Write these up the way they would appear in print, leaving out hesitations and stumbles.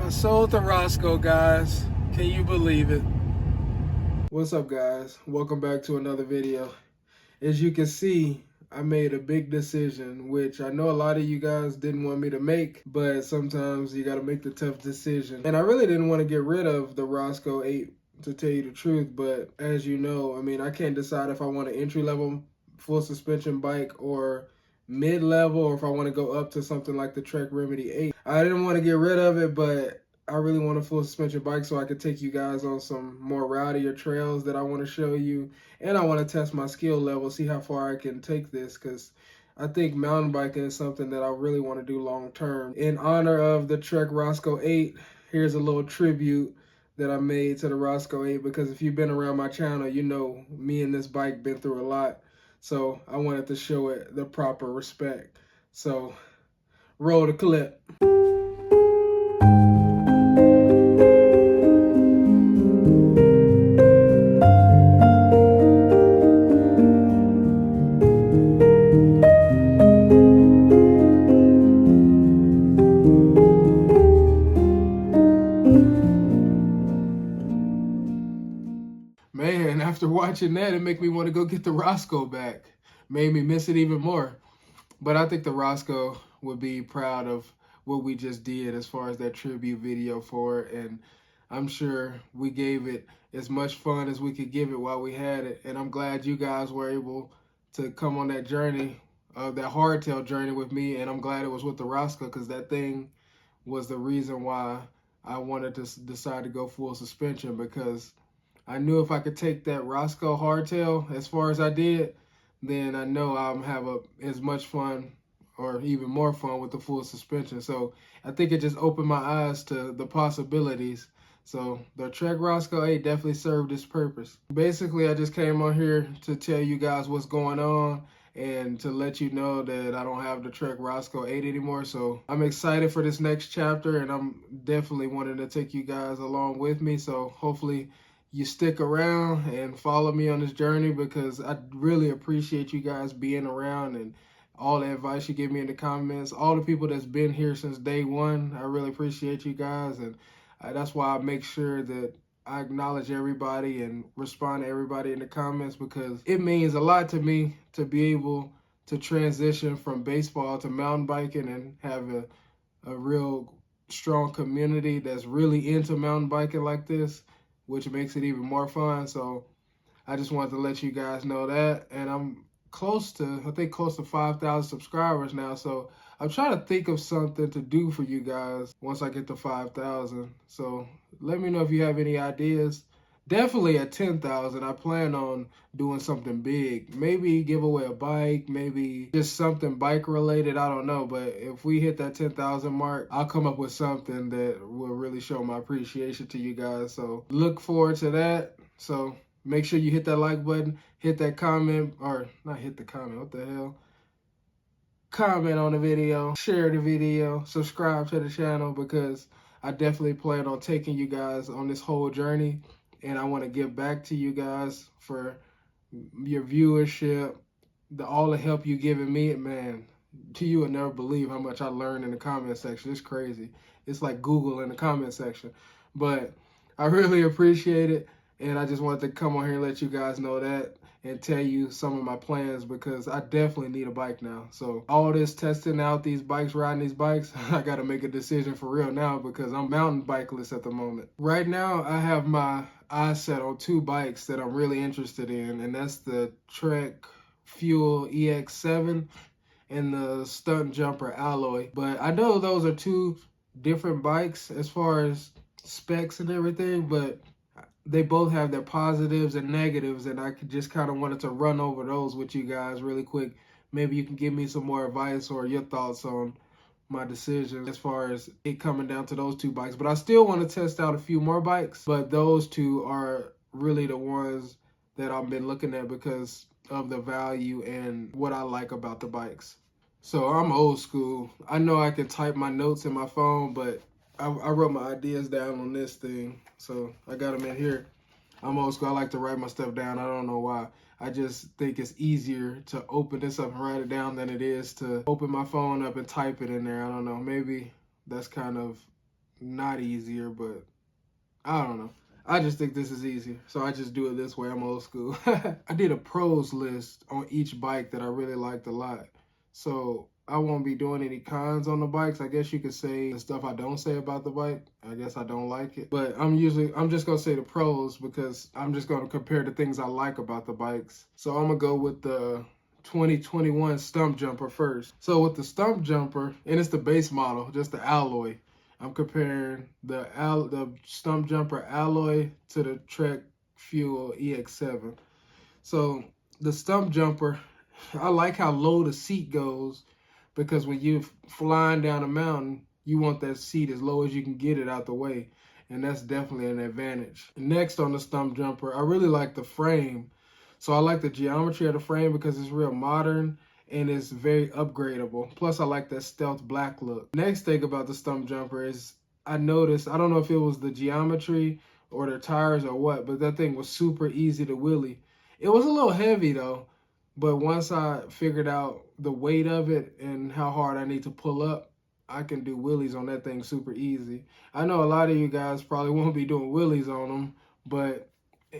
I sold to Roscoe, guys. Can you believe it? What's up, guys? Welcome back to another video. As you can see, I made a big decision, which I know a lot of you guys didn't want me to make, but sometimes you got to make the tough decision. And I really didn't want to get rid of the Roscoe 8, to tell you the truth, but as you know, I mean, I can't decide if I want an entry-level full suspension bike or mid-level, or if I want to go up to something like the Trek Remedy 8. I didn't want to get rid of it, but I really want a full suspension bike so I could take you guys on some more rowdier trails that I want to show you. And I want to test my skill level, see how far I can take this, because I think mountain biking is something that I really want to do long term. In honor of the Trek Roscoe 8, here's a little tribute that I made to the Roscoe 8, because if you've been around my channel, you know me and this bike been through a lot. So I wanted to show it the proper respect. So roll the clip. Man, after watching that, it made me want to go get the Roscoe back. Made me miss it even more. But I think the Roscoe would be proud of what we just did as far as that tribute video for it. And I'm sure we gave it as much fun as we could give it while we had it. And I'm glad you guys were able to come on that journey, that hardtail journey with me. And I'm glad it was with the Roscoe, because that thing was the reason why I wanted to decide to go full suspension, because I knew if I could take that Roscoe hardtail as far as I did, then I know I'll have as much fun or even more fun with the full suspension. So I think it just opened my eyes to the possibilities. So the Trek Roscoe 8 definitely served its purpose. Basically, I just came on here to tell you guys what's going on and to let you know that I don't have the Trek Roscoe 8 anymore. So I'm excited for this next chapter, and I'm definitely wanting to take you guys along with me. So hopefully you stick around and follow me on this journey, because I really appreciate you guys being around and all the advice you give me in the comments. All the people that's been here since day one, I really appreciate you guys. And that's why I make sure that I acknowledge everybody and respond to everybody in the comments, because it means a lot to me to be able to transition from baseball to mountain biking and have a real strong community that's really into mountain biking like this, which makes it even more fun. So I just wanted to let you guys know that. And I'm close to 5,000 subscribers now. So I'm trying to think of something to do for you guys once I get to 5,000. So let me know if you have any ideas. Definitely at 10,000, I plan on doing something big. Maybe give away a bike, maybe just something bike related. I don't know. But if we hit that 10,000 mark, I'll come up with something that will really show my appreciation to you guys. So look forward to that. So make sure you hit that like button, hit that comment, or not hit the comment, what the hell? Comment on the video, share the video, subscribe to the channel, because I definitely plan on taking you guys on this whole journey. And I want to give back to you guys for your viewership, all the help you've given me. Man, you would never believe how much I learned in the comment section. It's crazy. It's like Google in the comment section. But I really appreciate it. And I just wanted to come on here and let you guys know that and tell you some of my plans, because I definitely need a bike now. So all this testing out these bikes, riding these bikes, I got to make a decision for real now, because I'm mountain bikeless at the moment. Right now, I have my eyes set on two bikes that I'm really interested in, and that's the Trek Fuel EX7 and the StumpJumper Alloy. But I know those are two different bikes as far as specs and everything, but they both have their positives and negatives, and I just kind of wanted to run over those with you guys really quick. Maybe you can give me some more advice or your thoughts on my decision as far as it coming down to those two bikes. But I still want to test out a few more bikes, but those two are really the ones that I've been looking at because of the value and what I like about the bikes. So I'm old school. I know I can type my notes in my phone, but I wrote my ideas down on this thing, so I got them in here. I'm old school. I like to write my stuff down. I don't know why. I just think it's easier to open this up and write it down than it is to open my phone up and type it in there. I don't know. Maybe that's kind of not easier, but I don't know. I just think this is easier, so I just do it this way. I'm old school. I did a pros list on each bike that I really liked a lot. So I won't be doing any cons on the bikes. I guess you could say the stuff I don't say about the bike. I guess I don't like it. But I'm just going to say the pros because I'm just going to compare the things I like about the bikes. So I'm going to go with the 2021 StumpJumper first. So with the StumpJumper, and it's the base model, just the alloy. I'm comparing the StumpJumper alloy to the Trek Fuel EX7. So the StumpJumper, I like how low the seat goes because when you're flying down a mountain, you want that seat as low as you can get it out the way. And that's definitely an advantage. Next on the StumpJumper, I really like the frame. So I like the geometry of the frame because it's real modern and it's very upgradable. Plus, I like that stealth black look. Next thing about the StumpJumper is I noticed, I don't know if it was the geometry or the tires or what, but that thing was super easy to wheelie. It was a little heavy though, but once I figured out the weight of it and how hard I need to pull up, I can do wheelies on that thing super easy. I know a lot of you guys probably won't be doing wheelies on them, but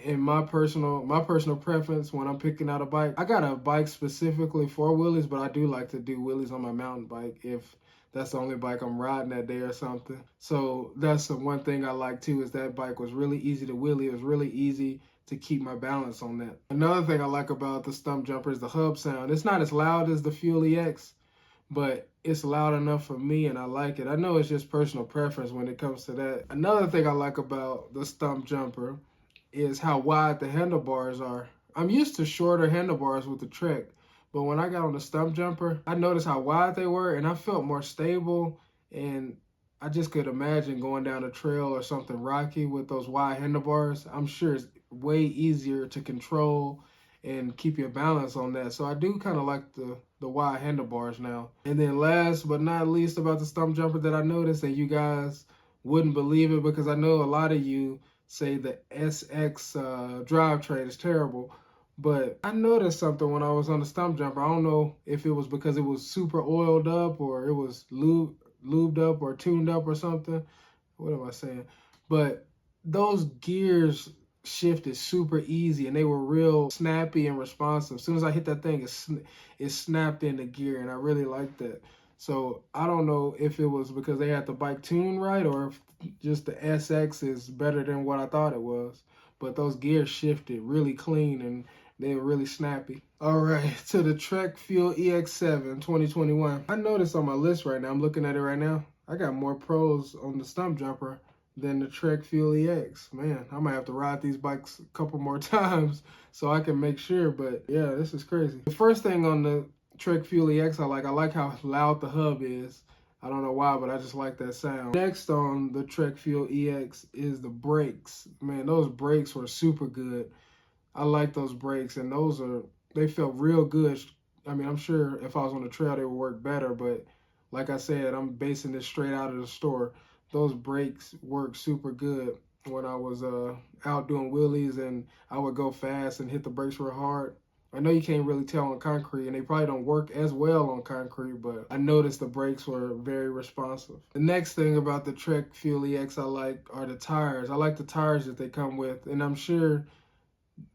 in my personal preference when I'm picking out a bike, I got a bike specifically for wheelies, but I do like to do wheelies on my mountain bike if that's the only bike I'm riding that day or something. So that's the one thing I like too, is that bike was really easy to wheelie. It was really easy to keep my balance on that. Another thing I like about the StumpJumper is the hub sound. It's not as loud as the Fuel EX, but it's loud enough for me and I like it. I know it's just personal preference when it comes to that. Another thing I like about the StumpJumper is how wide the handlebars are. I'm used to shorter handlebars with the Trek, but when I got on the StumpJumper, I noticed how wide they were and I felt more stable, and I just could imagine going down a trail or something rocky with those wide handlebars. I'm sure it's way easier to control and keep your balance on that. So I do kind of like the wide handlebars now. And then last but not least about the StumpJumper that I noticed, and you guys wouldn't believe it because I know a lot of you say the SX drivetrain is terrible, but I noticed something when I was on the StumpJumper. I don't know if it was because it was super oiled up or it was lubed up or tuned up or something. What am I saying? But those gears shifted super easy and they were real snappy and responsive. As soon as I hit that thing, it snapped into gear, and I really liked that. So I don't know if it was because they had the bike tuned right or if just the SX is better than what I thought it was. But those gears shifted really clean and they were really snappy. All right, to the Trek Fuel EX7 2021. I noticed on my list right now, I'm looking at it right now, I got more pros on the StumpJumper than the Trek Fuel EX. Man, I might have to ride these bikes a couple more times so I can make sure, but yeah, this is crazy. The first thing on the Trek Fuel EX I like how loud the hub is. I don't know why, but I just like that sound. Next on the Trek Fuel EX is the brakes. Man, those brakes were super good. I like those brakes, and they felt real good. I mean, I'm sure if I was on the trail, they would work better, but like I said, I'm basing this straight out of the store. Those brakes work super good when I was out doing wheelies and I would go fast and hit the brakes real hard. I know you can't really tell on concrete, and they probably don't work as well on concrete, but I noticed the brakes were very responsive. The next thing about the Trek Fuel EX I like are the tires. I like the tires that they come with, and I'm sure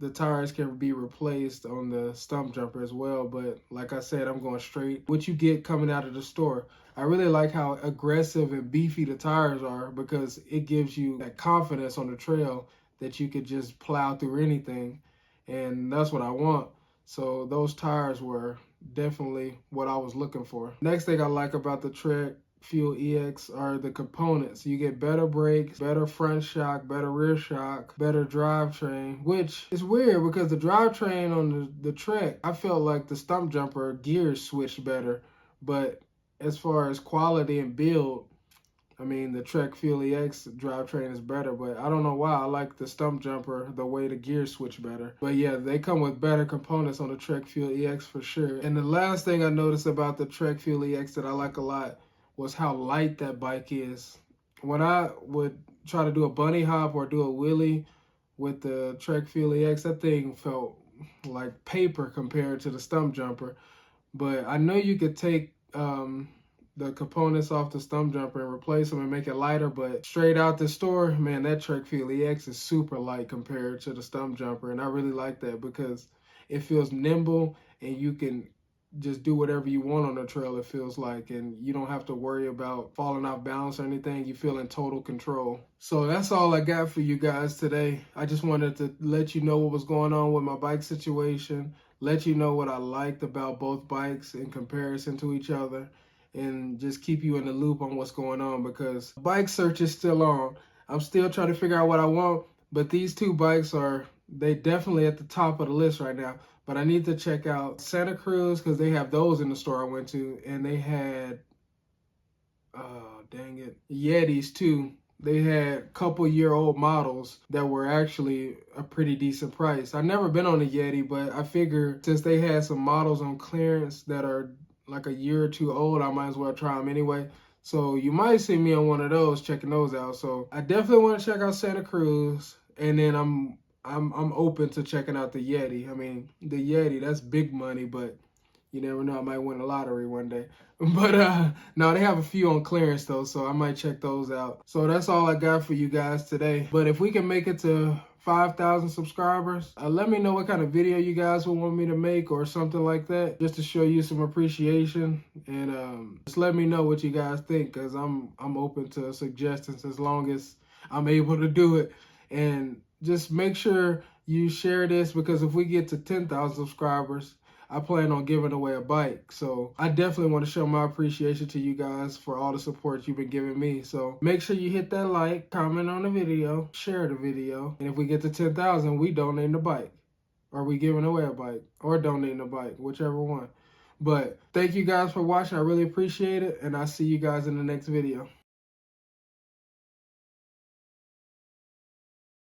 the tires can be replaced on the StumpJumper as well, but like I said, I'm going straight what you get coming out of the store. I really like how aggressive and beefy the tires are because it gives you that confidence on the trail that you could just plow through anything, and that's what I want. So those tires were definitely what I was looking for. Next thing I like about the Trek Fuel EX are the components. You get better brakes, better front shock, better rear shock, better drivetrain, which is weird because the drivetrain on the Trek, I felt like the StumpJumper gears switched better, but as far as quality and build, I mean, the Trek Fuel EX drivetrain is better, but I don't know why. I like the StumpJumper, the way the gears switch better. But yeah, they come with better components on the Trek Fuel EX for sure. And the last thing I noticed about the Trek Fuel EX that I like a lot was how light that bike is. When I would try to do a bunny hop or do a wheelie with the Trek Fuel EX, that thing felt like paper compared to the StumpJumper. But I know you could take the components off the StumpJumper and replace them and make it lighter. But straight out the store, man, that Trek Feel EX is super light compared to the StumpJumper, and I really like that because it feels nimble and you can just do whatever you want on the trail, it feels like, and you don't have to worry about falling off balance or anything. You feel in total control. So that's all I got for you guys today. I just wanted to let you know what was going on with my bike situation, let you know what I liked about both bikes in comparison to each other, and just keep you in the loop on what's going on, because bike search is still on. I'm still trying to figure out what I want, but these two bikes they definitely at the top of the list right now. But I need to check out Santa Cruz because they have those in the store I went to, and they had, dang it, Yetis too. They had couple-year-old models that were actually a pretty decent price. I've never been on a Yeti, but I figured since they had some models on clearance that are like a year or two old, I might as well try them anyway. So you might see me on one of those, checking those out. So I definitely want to check out Santa Cruz, and then I'm open to checking out the Yeti. I mean, the Yeti, that's big money, but you never know, I might win the lottery one day. But no, they have a few on clearance though, so I might check those out. So that's all I got for you guys today. But if we can make it to 5,000 subscribers, let me know what kind of video you guys would want me to make or something like that, just to show you some appreciation. And just let me know what you guys think, because I'm open to suggestions as long as I'm able to do it. And just make sure you share this, because if we get to 10,000 subscribers, I plan on giving away a bike. So I definitely want to show my appreciation to you guys for all the support you've been giving me. So make sure you hit that like, comment on the video, share the video. And if we get to 10,000, we donating a bike. Or we giving away a bike. Or donating a bike, whichever one. But thank you guys for watching. I really appreciate it. And I'll see you guys in the next video.